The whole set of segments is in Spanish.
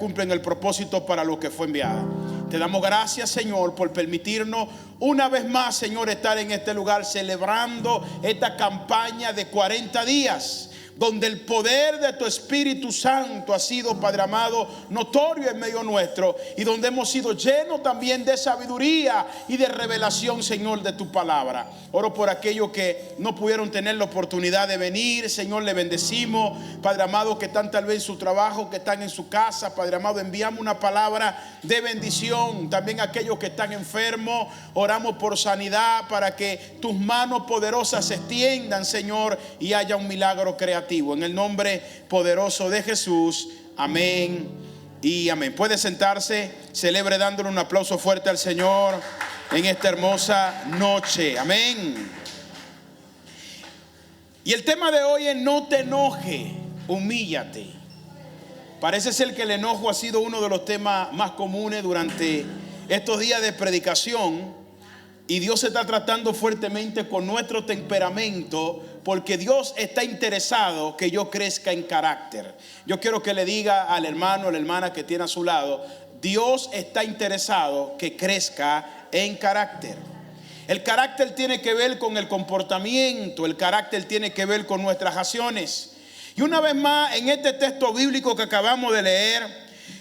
cumplen el propósito para lo que fue enviada. Te damos gracias, Señor, por permitirnos una vez más, Señor, estar en este lugar celebrando esta campaña de 40 días, donde el poder de tu Espíritu Santo ha sido, Padre amado, notorio en medio nuestro, y donde hemos sido llenos también de sabiduría y de revelación, Señor, de tu palabra. Oro por aquellos que no pudieron tener la oportunidad de venir, Señor, le bendecimos, Padre amado, que están tal vez en su trabajo, que están en su casa, Padre amado, enviamos una palabra de bendición. También aquellos que están enfermos, oramos por sanidad, para que tus manos poderosas se extiendan, Señor, y haya un milagro creativo. En el nombre poderoso de Jesús, amén y amén. Puede sentarse, celebre dándole un aplauso fuerte al Señor en esta hermosa noche, amén. Y el tema de hoy es: no te enojes, humíllate. Parece ser que el enojo ha sido uno de los temas más comunes durante estos días de predicación, y Dios se está tratando fuertemente con nuestro temperamento, porque Dios está interesado que yo crezca en carácter. Yo quiero que le diga al hermano o la hermana que tiene a su lado: Dios está interesado que crezca en carácter. El carácter tiene que ver con el comportamiento, el carácter tiene que ver con nuestras acciones. Y una vez más, en este texto bíblico que acabamos de leer,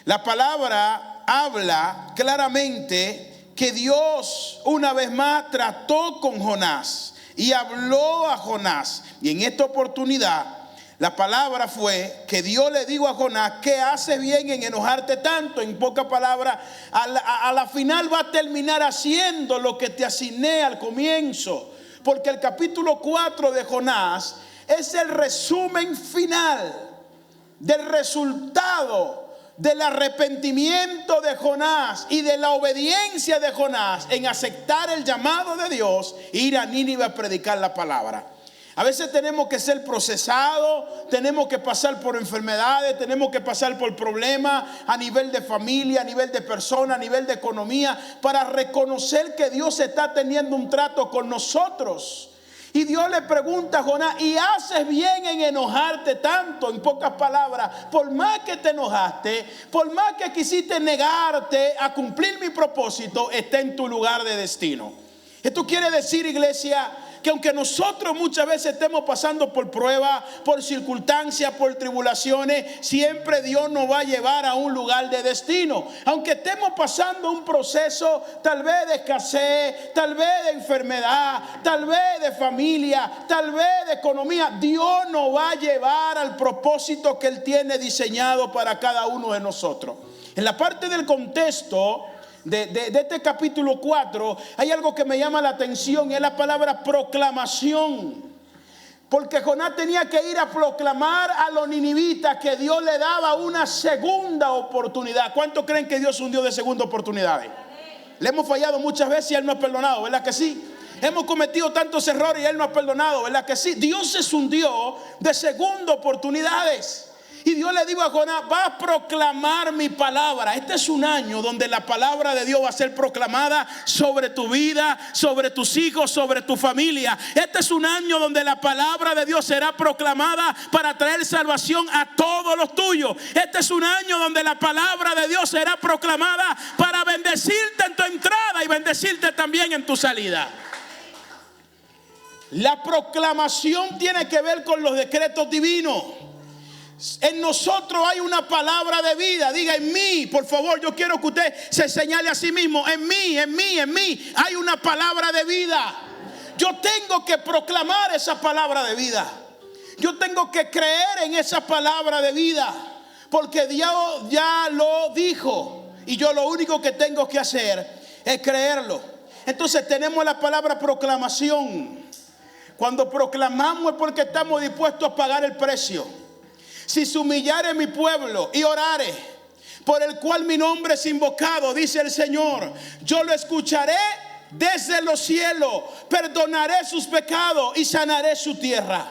la palabra habla claramente que Dios una vez más trató con Jonás y habló a Jonás. Y en esta oportunidad la palabra fue que Dios le dijo a Jonás: ¿qué haces bien en enojarte tanto? En pocas palabras, a la final va a terminar haciendo lo que te asigné al comienzo. Porque el capítulo 4 de Jonás es el resumen final del resultado del arrepentimiento de Jonás y de la obediencia de Jonás en aceptar el llamado de Dios e ir a Nínive a predicar la palabra. A veces tenemos que ser procesados, tenemos que pasar por enfermedades, tenemos que pasar por problemas a nivel de familia, a nivel de persona, a nivel de economía, para reconocer que Dios está teniendo un trato con nosotros. Y Dios le pregunta a Jonás: ¿y haces bien en enojarte tanto? En pocas palabras, por más que te enojaste, por más que quisiste negarte a cumplir mi propósito, está en tu lugar de destino. Esto quiere decir, iglesia, que aunque nosotros muchas veces estemos pasando por pruebas, por circunstancias, por tribulaciones, siempre Dios nos va a llevar a un lugar de destino. Aunque estemos pasando un proceso tal vez de escasez, tal vez de enfermedad, tal vez de familia, tal vez de economía, Dios nos va a llevar al propósito que Él tiene diseñado para cada uno de nosotros. En la parte del contexto de este capítulo 4 hay algo que me llama la atención, y es la palabra proclamación. Porque Jonás tenía que ir a proclamar a los ninivitas que Dios le daba una segunda oportunidad. ¿Cuántos creen que Dios es un Dios de segunda oportunidades? Le hemos fallado muchas veces y Él nos ha perdonado, ¿verdad que sí? Hemos cometido tantos errores y Él nos ha perdonado, ¿verdad que sí? Dios es un Dios de segunda oportunidades. Y Dios le dijo a Jonás: va a proclamar mi palabra. Este es un año donde la palabra de Dios va a ser proclamada sobre tu vida, sobre tus hijos, sobre tu familia. Este es un año donde la palabra de Dios será proclamada para traer salvación a todos los tuyos. Este es un año donde la palabra de Dios será proclamada para bendecirte en tu entrada y bendecirte también en tu salida. La proclamación tiene que ver con los decretos divinos. En nosotros hay una palabra de vida. Diga: en mí, por favor, yo quiero que usted se señale a sí mismo: en mí hay una palabra de vida. Yo tengo que proclamar esa palabra de vida. Yo tengo que creer en esa palabra de vida, porque Dios ya lo dijo, y yo lo único que tengo que hacer es creerlo. Entonces tenemos la palabra proclamación. Cuando proclamamos es porque estamos dispuestos a pagar el precio. Si se humillare mi pueblo y orare, por el cual mi nombre es invocado, dice el Señor, yo lo escucharé desde los cielos, perdonaré sus pecados y sanaré su tierra.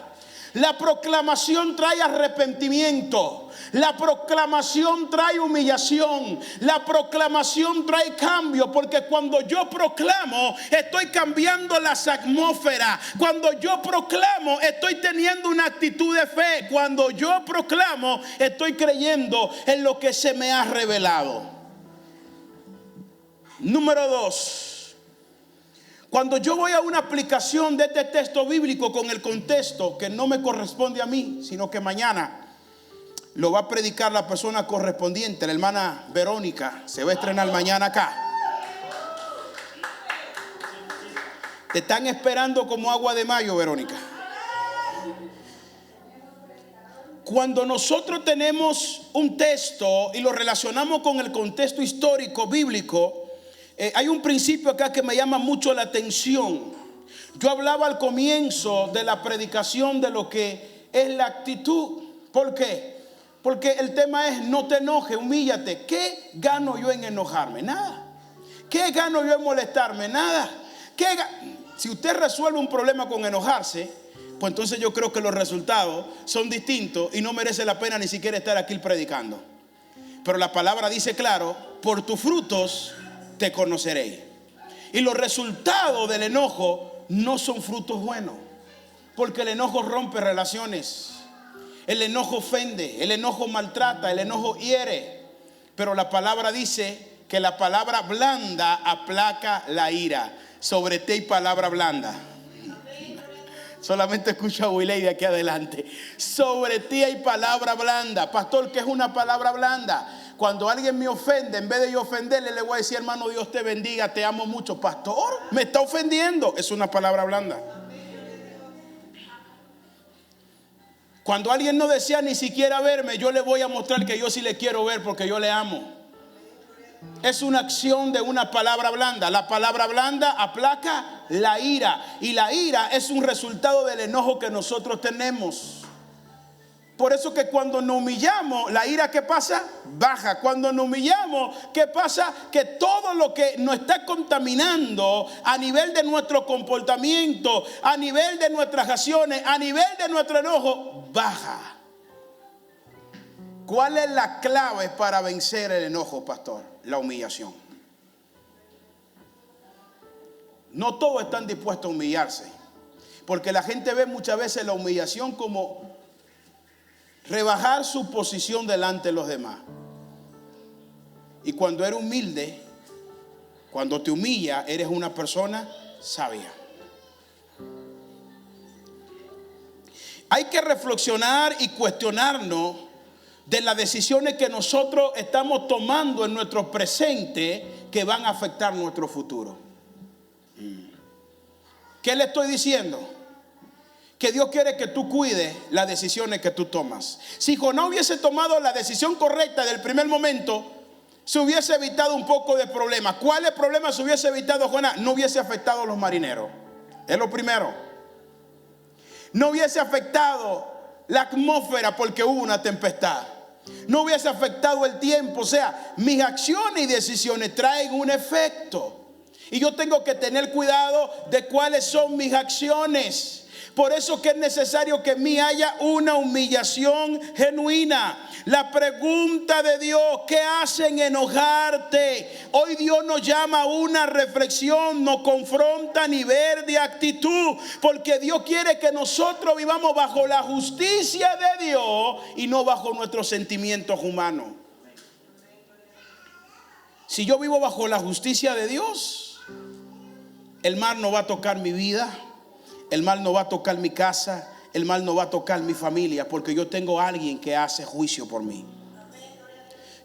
La proclamación trae arrepentimiento. La proclamación trae humillación. La proclamación trae cambio, porque cuando yo proclamo, estoy cambiando las atmósferas. Cuando yo proclamo, estoy teniendo una actitud de fe. Cuando yo proclamo, estoy creyendo en lo que se me ha revelado. Número 2. Cuando yo voy a una aplicación de este texto bíblico con el contexto que no me corresponde a mí, sino que mañana lo va a predicar la persona correspondiente, la hermana Verónica, se va a estrenar mañana acá. Te están esperando como agua de mayo, Verónica. Cuando nosotros tenemos un texto y lo relacionamos con el contexto histórico bíblico, hay un principio acá que me llama mucho la atención. Yo hablaba al comienzo de la predicación de lo que es la actitud. ¿Por qué? Porque el tema es: no te enojes, humíllate. ¿Qué gano yo en enojarme? Nada. ¿Qué gano yo en molestarme? Nada. Si usted resuelve un problema con enojarse, pues entonces yo creo que los resultados son distintos y no merece la pena ni siquiera estar aquí predicando. Pero la palabra dice claro: por tus frutos te conoceréis. Y los resultados del enojo no son frutos buenos, porque el enojo rompe relaciones, el enojo ofende, el enojo maltrata, el enojo hiere. Pero la palabra dice que la palabra blanda aplaca la ira. Sobre ti hay palabra blanda. Solamente escucha a Wiley de aquí adelante. Sobre ti hay palabra blanda. Pastor, ¿qué es una palabra blanda? Cuando alguien me ofende, en vez de yo ofenderle, le voy a decir: hermano, Dios te bendiga, te amo mucho. Pastor, me está ofendiendo. Es una palabra blanda. Cuando alguien no desea ni siquiera verme, yo le voy a mostrar que yo sí le quiero ver, porque yo le amo. Es una acción de una palabra blanda. La palabra blanda aplaca la ira. Y la ira es un resultado del enojo que nosotros tenemos. Por eso que cuando nos humillamos, la ira, ¿qué pasa? Baja. Cuando nos humillamos, ¿qué pasa? Que todo lo que nos está contaminando a nivel de nuestro comportamiento, a nivel de nuestras acciones, a nivel de nuestro enojo, baja. ¿Cuál es la clave para vencer el enojo, pastor? La humillación. No todos están dispuestos a humillarse, porque la gente ve muchas veces la humillación como rebajar su posición delante de los demás. Y cuando eres humilde, cuando te humilla, eres una persona sabia. Hay que reflexionar y cuestionarnos de las decisiones que nosotros estamos tomando en nuestro presente que van a afectar nuestro futuro. ¿Qué le estoy diciendo? Que Dios quiere que tú cuides las decisiones que tú tomas. Si Jonás hubiese tomado la decisión correcta del primer momento, se hubiese evitado un poco de problemas. ¿Cuáles problemas se hubiese evitado Jonás? No hubiese afectado a los marineros. Es lo primero. No hubiese afectado la atmósfera porque hubo una tempestad. No hubiese afectado el tiempo. O sea, mis acciones y decisiones traen un efecto. Y yo tengo que tener cuidado de cuáles son mis acciones. Por eso que es necesario que en mí haya una humillación genuina. La pregunta de Dios: ¿qué hacen enojarte? Hoy Dios nos llama a una reflexión, nos confronta a nivel de actitud, porque Dios quiere que nosotros vivamos bajo la justicia de Dios y no bajo nuestros sentimientos humanos. Si yo vivo bajo la justicia de Dios, el mal no va a tocar mi vida. El mal no va a tocar mi casa, el mal no va a tocar mi familia, porque yo tengo a alguien que hace juicio por mí.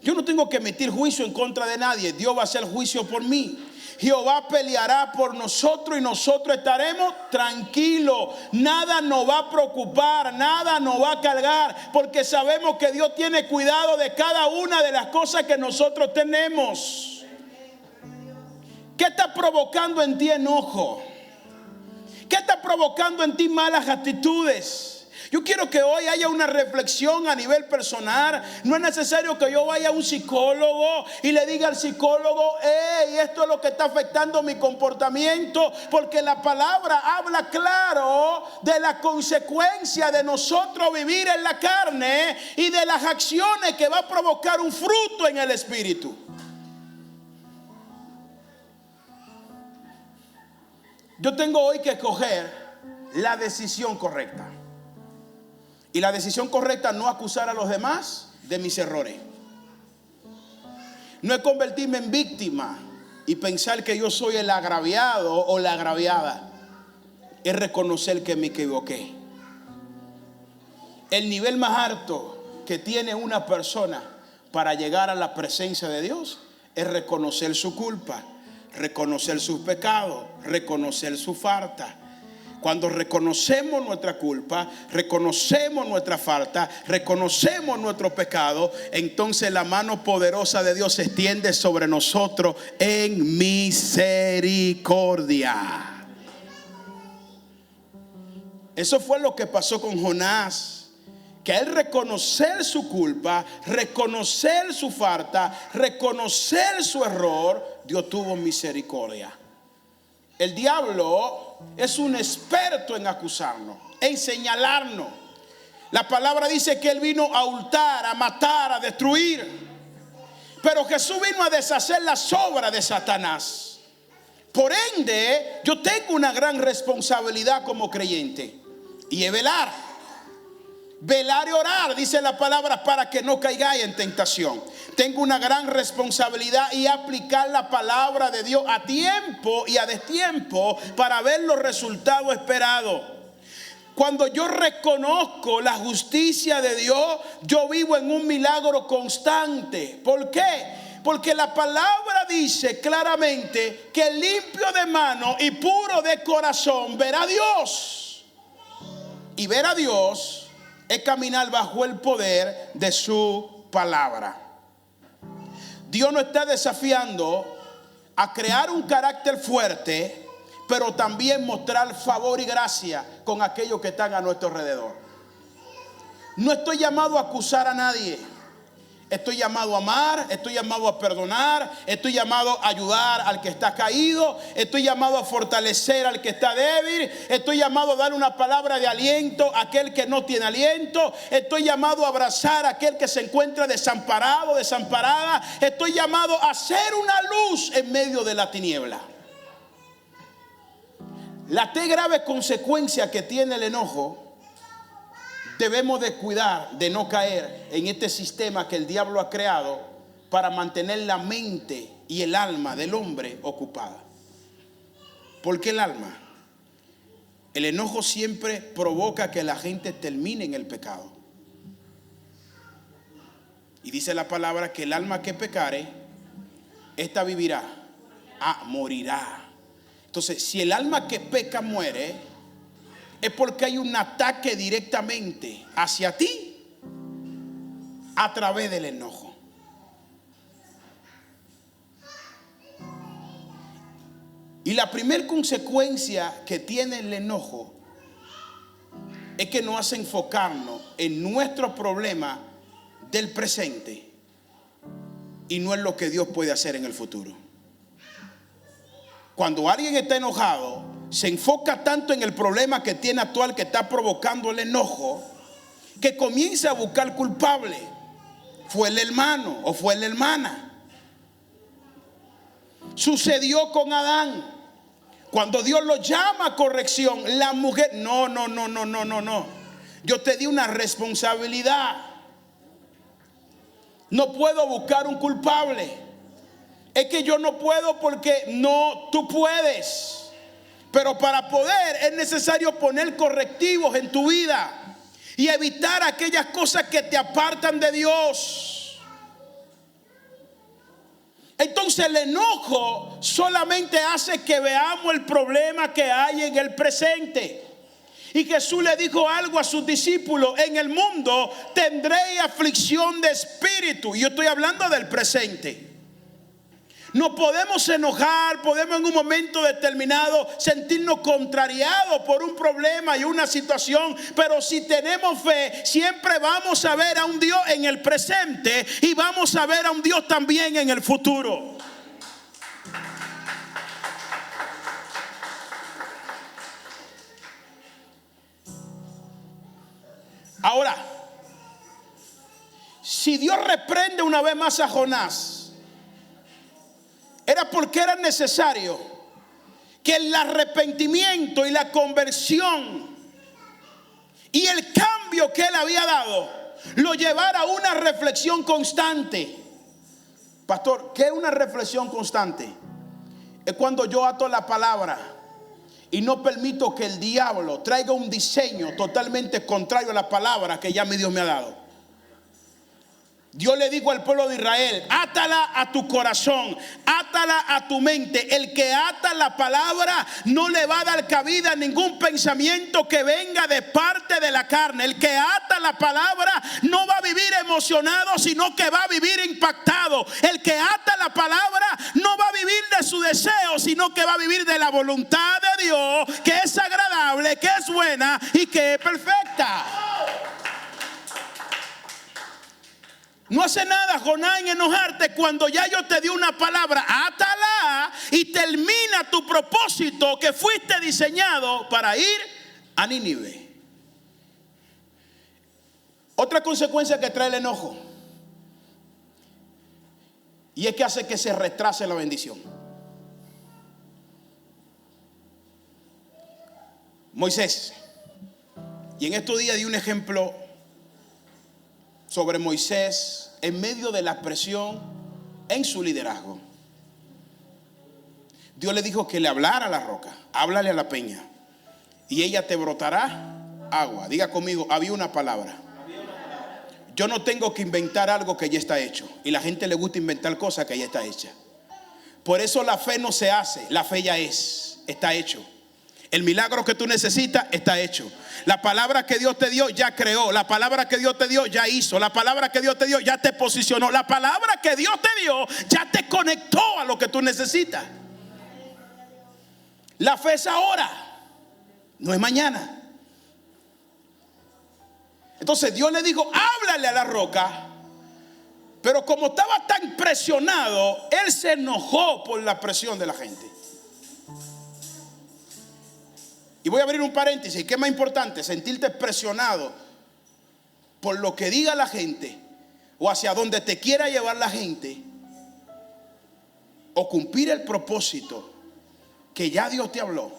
Yo no tengo que emitir juicio en contra de nadie. Dios va a hacer juicio por mí. Jehová peleará por nosotros y nosotros estaremos tranquilos. Nada nos va a preocupar, nada nos va a cargar, porque sabemos que Dios tiene cuidado de cada una de las cosas que nosotros tenemos. ¿Qué está provocando en ti enojo? ¿Qué está provocando en ti malas actitudes? Yo quiero que hoy haya una reflexión a nivel personal. No es necesario que yo vaya a un psicólogo y le diga al psicólogo: hey, esto es lo que está afectando mi comportamiento, porque la palabra habla claro de la consecuencia de nosotros vivir en la carne y de las acciones que va a provocar un fruto en el espíritu. Yo tengo hoy que escoger la decisión correcta. Y la decisión correcta no acusar a los demás de mis errores. No es convertirme en víctima y pensar que yo soy el agraviado o la agraviada. Es reconocer que me equivoqué. El nivel más alto que tiene una persona para llegar a la presencia de Dios es reconocer su culpa, reconocer sus pecados, reconocer su falta. Cuando reconocemos nuestra culpa, reconocemos nuestra falta, reconocemos nuestro pecado, entonces la mano poderosa de Dios se extiende sobre nosotros en misericordia. Eso fue lo que pasó con Jonás, que al reconocer su culpa, reconocer su falta, reconocer su error, Dios tuvo misericordia. El diablo es un experto en acusarnos, en señalarnos. La palabra dice que él vino a hurtar, a matar, a destruir. Pero Jesús vino a deshacer las obras de Satanás. Por ende, yo tengo una gran responsabilidad como creyente, y es velar. Velar y orar, dice la palabra, para que no caigáis en tentación. Tengo una gran responsabilidad y aplicar la palabra de Dios a tiempo y a destiempo para ver los resultados esperados. Cuando yo reconozco la justicia de Dios, yo vivo en un milagro constante. ¿Por qué? Porque la palabra dice claramente que limpio de mano y puro de corazón verá a Dios. Y ver a Dios es caminar bajo el poder de su palabra. Dios nos está desafiando a crear un carácter fuerte, pero también mostrar favor y gracia con aquellos que están a nuestro alrededor. No estoy llamado a acusar a nadie. Estoy llamado a amar, estoy llamado a perdonar, estoy llamado a ayudar al que está caído, estoy llamado a fortalecer al que está débil, estoy llamado a dar una palabra de aliento a aquel que no tiene aliento, estoy llamado a abrazar a aquel que se encuentra desamparado, desamparada, estoy llamado a ser una luz en medio de la tiniebla. Las tres graves consecuencias que tiene el enojo, debemos de cuidar de no caer en este sistema que el diablo ha creado para mantener la mente y el alma del hombre ocupada. ¿Por qué el alma? El enojo siempre provoca que la gente termine en el pecado. Y dice la palabra que el alma que pecare, esta vivirá, morirá. Entonces, si el alma que peca muere, es porque hay un ataque directamente hacia ti a través del enojo. Y la primera consecuencia que tiene el enojo es que nos hace enfocarnos en nuestro problema del presente y no en lo que Dios puede hacer en el futuro. Cuando alguien está enojado, se enfoca tanto en el problema que tiene actual, que está provocando el enojo, que comienza a buscar culpable. Fue el hermano o fue la hermana. Sucedió con Adán. Cuando Dios lo llama a corrección, la mujer, no. Yo te di una responsabilidad. No puedo buscar un culpable. Es que yo no puedo porque no, tú puedes. Pero para poder es necesario poner correctivos en tu vida y evitar aquellas cosas que te apartan de Dios. Entonces el enojo solamente hace que veamos el problema que hay en el presente. Y Jesús le dijo algo a sus discípulos: en el mundo tendréis aflicción de espíritu. Y yo estoy hablando del presente. Nos podemos enojar, podemos en un momento determinado sentirnos contrariados por un problema y una situación, pero si tenemos fe, siempre vamos a ver a un Dios en el presente y vamos a ver a un Dios también en el futuro. Ahora, si Dios reprende una vez más a Jonás, era porque era necesario que el arrepentimiento y la conversión y el cambio que él había dado lo llevara a una reflexión constante. Pastor, ¿qué es una reflexión constante? Es cuando yo ato la palabra y no permito que el diablo traiga un diseño totalmente contrario a la palabra que ya mi Dios me ha dado. Dios le dijo al pueblo de Israel: átala a tu corazón, átala a tu mente. El que ata la palabra no le va a dar cabida a ningún pensamiento que venga de parte de la carne. El que ata la palabra no va a vivir emocionado, sino que va a vivir impactado. El que ata la palabra no va a vivir de su deseo, sino que va a vivir de la voluntad de Dios, que es agradable, que es buena y que es perfecta. No hace nada, Jonás, en enojarte cuando ya yo te di una palabra. Átala y termina tu propósito que fuiste diseñado para ir a Nínive. Otra consecuencia que trae el enojo, y es que hace que se retrase la bendición. Moisés, y en estos días di un ejemplo sobre Moisés en medio de la presión en su liderazgo. Dios le dijo que le hablara a la roca: háblale a la peña y ella te brotará agua. Diga conmigo: había una palabra. Yo no tengo que inventar algo que ya está hecho, y la gente le gusta inventar cosas que ya está hecha. Por eso la fe no se hace, la fe ya está hecho. El milagro que tú necesitas está hecho. La palabra que Dios te dio ya creó. La palabra que Dios te dio ya hizo. La palabra que Dios te dio ya te posicionó. La palabra que Dios te dio ya te conectó a lo que tú necesitas. La fe es ahora, no es mañana. Entonces Dios le dijo: háblale a la roca. Pero como estaba tan presionado, él se enojó por la presión de la gente. Y voy a abrir un paréntesis. ¿Qué es más importante? Sentirte presionado por lo que diga la gente o hacia donde te quiera llevar la gente, o cumplir el propósito que ya Dios te habló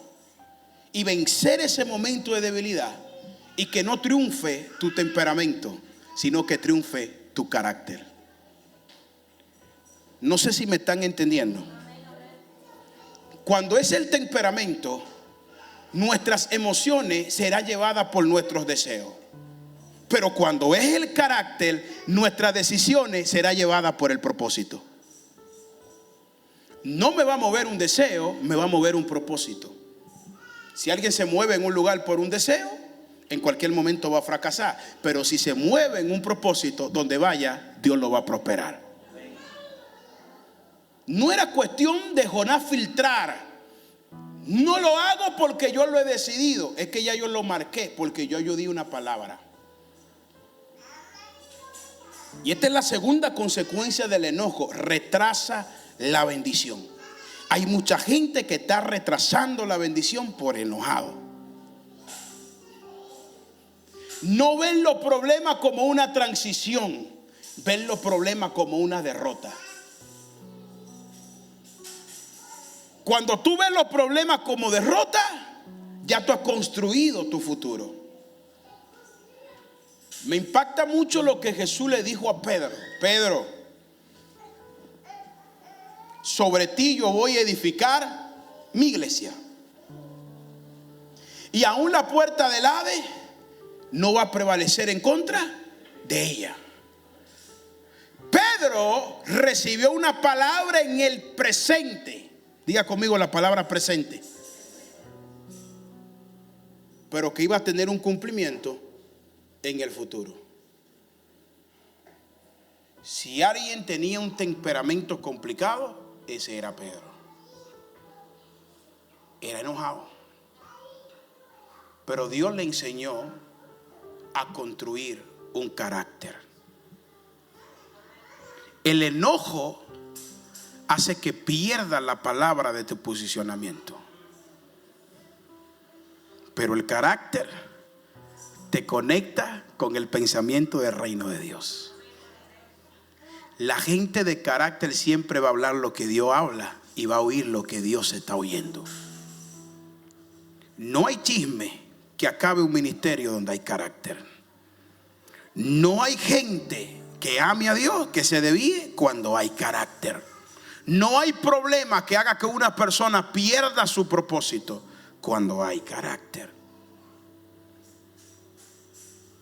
y vencer ese momento de debilidad, y que no triunfe tu temperamento, sino que triunfe tu carácter. No sé si me están entendiendo. Cuando es el temperamento, nuestras emociones serán llevadas por nuestros deseos. Pero cuando es el carácter, nuestras decisiones serán llevadas por el propósito. No me va a mover un deseo, me va a mover un propósito. Si alguien se mueve en un lugar por un deseo, en cualquier momento va a fracasar. Pero si se mueve en un propósito, donde vaya, Dios lo va a prosperar. No era cuestión de Jonás filtrar: no lo hago porque yo lo he decidido. Es que ya yo lo marqué, porque yo di una palabra. Y esta es la segunda consecuencia del enojo: retrasa la bendición. Hay mucha gente que está retrasando la bendición por enojado. No ven los problemas como una transición, ven los problemas como una derrota. Cuando tú ves los problemas como derrota, ya tú has construido tu futuro. Me impacta mucho lo que Jesús le dijo a Pedro: Pedro, sobre ti yo voy a edificar mi iglesia, y aún la puerta del Hades no va a prevalecer en contra de ella. Pedro recibió una palabra en el presente. Diga conmigo la palabra presente. Pero que iba a tener un cumplimiento en el futuro. Si alguien tenía un temperamento complicado, Ese era Pedro. Era enojado. Pero Dios le enseñó a construir un carácter. El enojo hace que pierdas la palabra de tu posicionamiento. Pero el carácter te conecta con el pensamiento del reino de Dios. La gente de carácter siempre va a hablar lo que Dios habla y va a oír lo que Dios está oyendo. No hay chisme que acabe un ministerio donde hay carácter. No hay gente que ame a Dios que se desvíe cuando hay carácter. No hay problema que haga que una persona pierda su propósito cuando hay carácter.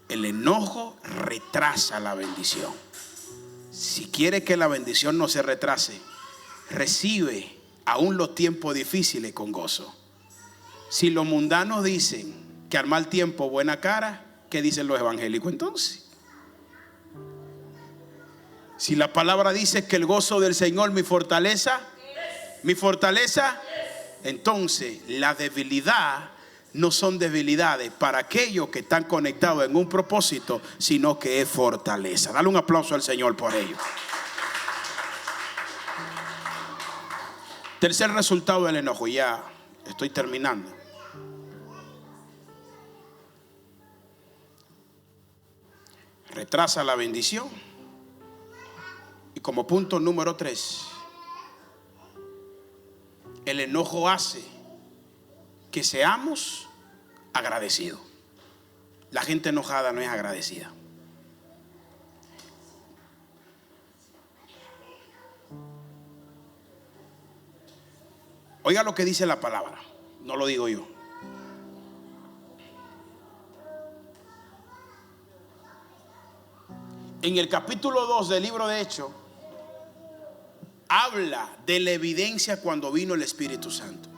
El enojo retrasa la bendición. Si quiere que la bendición no se retrase, recibe aún los tiempos difíciles con gozo. Si los mundanos dicen que al mal tiempo buena cara, ¿qué dicen los evangélicos entonces? Si la palabra dice que el gozo del Señor mi fortaleza, entonces la debilidad no son debilidades para aquellos que están conectados en un propósito, sino que es fortaleza. Dale un aplauso al Señor por ello. Tercer resultado del enojo, ya estoy terminando. Retrasa la bendición. Y como punto número 3, el enojo hace que seamos agradecidos. La gente enojada no es agradecida. Oiga lo que dice la palabra, no lo digo yo. En el capítulo 2 del libro de Hechos, habla de la evidencia cuando vino el Espíritu Santo.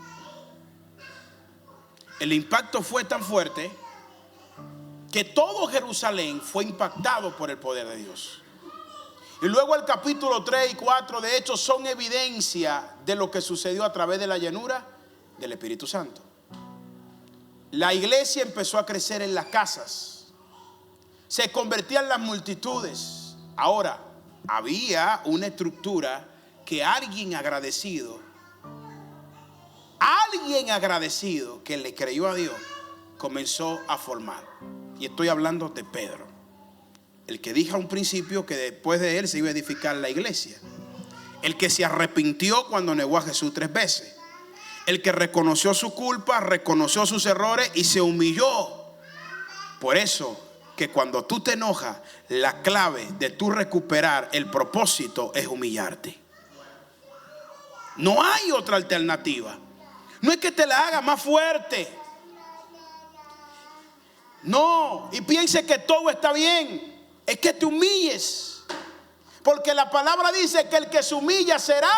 El impacto fue tan fuerte que todo Jerusalén fue impactado por el poder de Dios. Y luego el capítulo 3 y 4 de Hechos son evidencia de lo que sucedió a través de la llenura del Espíritu Santo. La iglesia empezó a crecer en las casas, se convertían las multitudes. Ahora, había una estructura que alguien agradecido que le creyó a Dios comenzó a formar. Y estoy hablando de Pedro, el que dijo a un principio que después de él se iba a edificar la iglesia, el que se arrepintió cuando negó a Jesús 3 veces, el que reconoció su culpa, reconoció sus errores y se humilló. Por eso que cuando tú te enojas, la clave de tú recuperar el propósito es humillarte. No hay otra alternativa. No es que te la haga más fuerte. No, y piense que todo está bien. Es que te humilles. Porque la palabra dice que el que se humilla será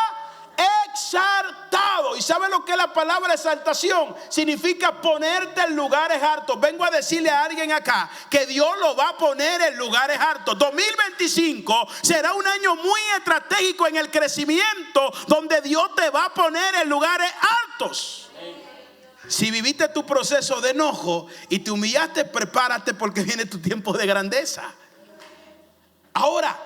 exaltado. ¿Y sabe lo que es la palabra exaltación? Significa ponerte en lugares altos. Vengo a decirle a alguien acá que Dios lo va a poner en lugares altos. 2025 será un año muy estratégico en el crecimiento, donde Dios te va a poner en lugares altos. Si viviste tu proceso de enojo y te humillaste, prepárate porque viene tu tiempo de grandeza. Ahora,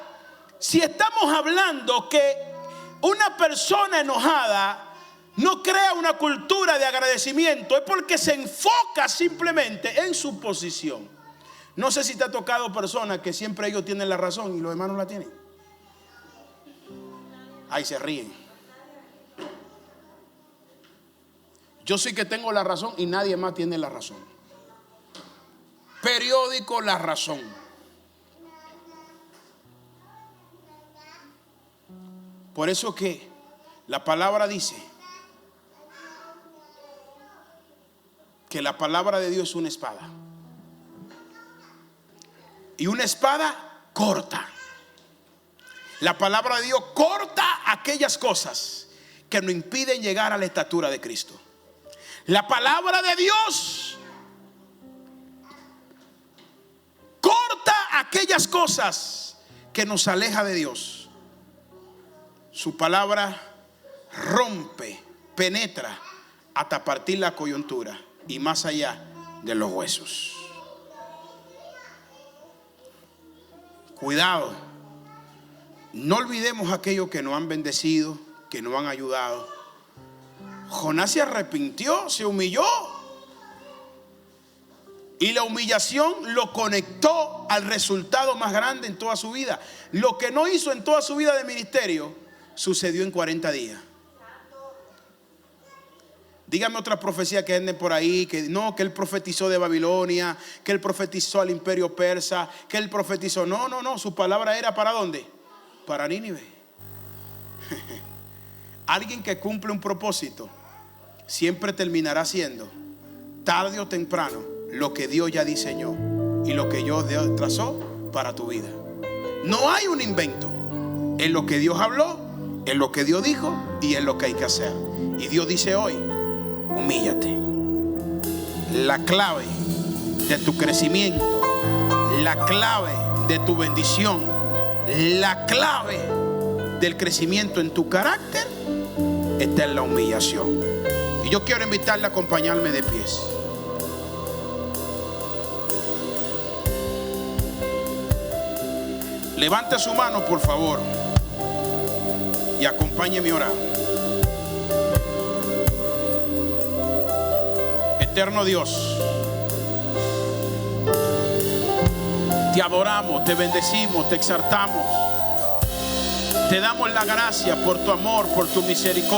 si estamos hablando que una persona enojada no crea una cultura de agradecimiento, es porque se enfoca simplemente en su posición. No sé si te ha tocado personas que siempre ellos tienen la razón y los demás no la tienen. Ahí se ríen. Yo sí que tengo la razón y nadie más tiene la razón. Periódico La Razón. Por eso que la palabra dice que la palabra de Dios es una espada. Y una espada corta. La palabra de Dios corta aquellas cosas que nos impiden llegar a la estatura de Cristo. La palabra de Dios corta aquellas cosas que nos aleja de Dios. Su palabra rompe, penetra hasta partir la coyuntura y más allá de los huesos. Cuidado, no olvidemos aquellos que nos han bendecido, que nos han ayudado. Jonás se arrepintió, se humilló, y la humillación lo conectó al resultado más grande en toda su vida. Lo que no hizo en toda su vida de ministerio sucedió en 40 días. Dígame otra profecía que anden por ahí, que no, que él profetizó de Babilonia, que él profetizó al imperio persa, que él profetizó. No, su palabra era ¿para dónde? Para Nínive. Alguien que cumple un propósito siempre terminará siendo, tarde o temprano, lo que Dios ya diseñó y lo que Dios trazó para tu vida. No hay un invento. Es lo que Dios habló, es lo que Dios dijo y es lo que hay que hacer. Y Dios dice hoy: humíllate. La clave de tu crecimiento, la clave de tu bendición, la clave del crecimiento en tu carácter está en la humillación. Y yo quiero invitarle a acompañarme de pies. Levante su mano, por favor, y acompáñeme a orar. Eterno Dios, te adoramos, te bendecimos, te exaltamos. Te damos la gracia por tu amor, por tu misericordia.